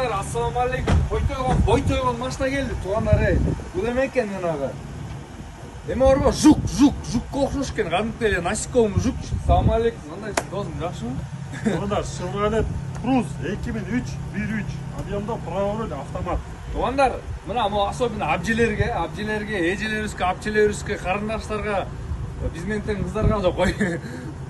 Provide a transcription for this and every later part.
Туугандар, ассаламу алейкум. Бой тойгон машина келди, туугандар. Бул эме экен жанагы. Эме орго жукка окшош экен. Кадимки эле насиковый жук. Ассаламу алейкум. Кандай досум, жакшымы? Туугандар, Chevrolet Cruze 2003 1.3 объемдо правый автомат. Туугандар, мына особенно абжелерге, эжелерибизге, апчелерибизге, карындаштарга, биз менен тең кыздарга жок кой.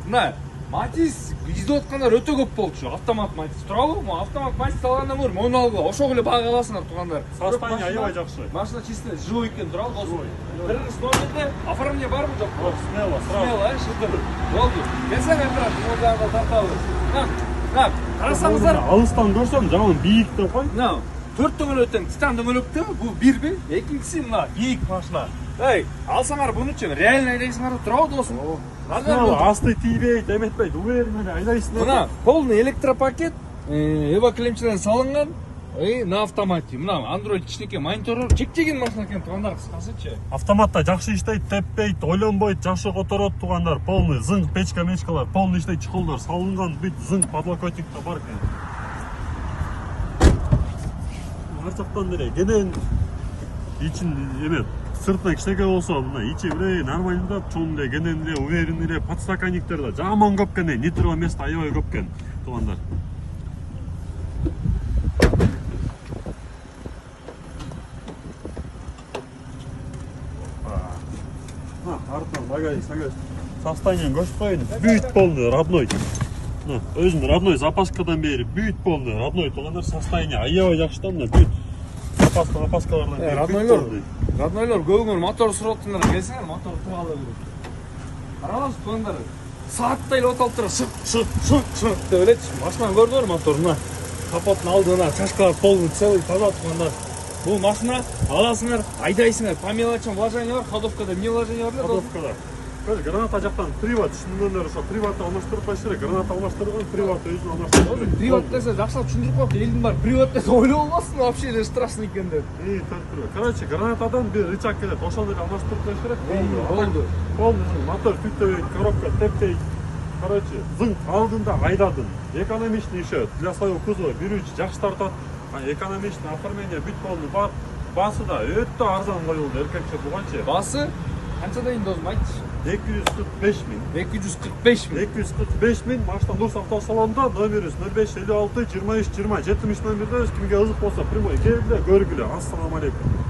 Мына Матис издеп аткандар өтө көп болчу. Автомат Матис. Турабы? Автомат Матис алгандан көрүм, оны алгыла. Ошого эле бага аласыңар, туугандар. Состояние аябай жакшы. Машина чисто живой экен, турабы, досум. Биринчи номерде оформление барбы, жокпу? Смело, Смело, шыдыр. Болду. Келсең этрат, мына тартабыз. На, карасаңыздар. Алыстан көрсөм, жаман бийик деп кой. На, 4 дөңгөлөктөн титан дөңгөлөктө бул бирби, экинчиси мына бийик машина. Эй, алсаңар буну-чу реально айдайсыңар, турабы, досум? Асты тийбейт, эметпейт, уверенно айдайсың. Мына полный электропакет, эва клемчеден салынган, на автомате. Мына Android кичинекей монитору, чек-чегин машина экен, туугандар, кыскасычы. Автоматта жакшы иштейт, теппейт, ойлонбойт, жакшы которот, туугандар. Полный зыңк, печка-мечкалар, полный иштейт, чыкылдар салынган, бүт зыңк подлокотник да бар экен. Ар жактан деле кенен ичин эме сыртына кичинекей болсо, мына ичи эле нормально, чоң эле, кенен эле, уверенный эле, подстаканниктер да жаман көп экен, нитро место аябай көп экен, туугандар. Артынан багажник состояниен көчүп коеюн. Бүт полный родной. Өзүнүн родной запаскадан бери бүт полный родной, туугандар, состояние аябай жакшы да, мына бүт запаскалардан бери. Роднойлор көбүңөр мотор сурап атсаңар, келсеңер мотор тугалы берет. Караңыз, туугандар, сааттай эле оталып тура шык деп элечи. Машинаны көрдүңөр моторуна. Капоттун алдына чашкалар полный целый таза, туугандар. Бул машина аласыңар, айдайсыңар. По мелочам вложение бар, ходовкада не вложение бар эле. Ходовкада. Граната жактан привод, шындыгында ошо приводду алмаштырып койсо керек. Граната алмаштырган, привод өзүн алмаштырып койсо. Привод десе жакшылап түшүндүрүп коет, элдин бар. Привод десе ойлоп албасын, вообще эле страшный экен деп. Короче, гранатадан бир рычаг келет, ошону эле алмаштырып койсо керек. Болду. Полный мотор түтөбөйт, коробка теппейт. Короче, зыңк алдында айдадым. Экономичный еще для своего кузова 1.3 жакшы тартат. Экономичный оформление бүт полный бар. Басы да өтө арзан коюлду, эркекче буганчы. Басы канчадан досум айтчы? 245 миң. 245 миң. 245 миң. Машина Нурс автосалонунда номерибиз 0556 23 20 70 номерде. Кимге ызык болсо прямой келгиле, көргүлө. Ассаламу алейкум.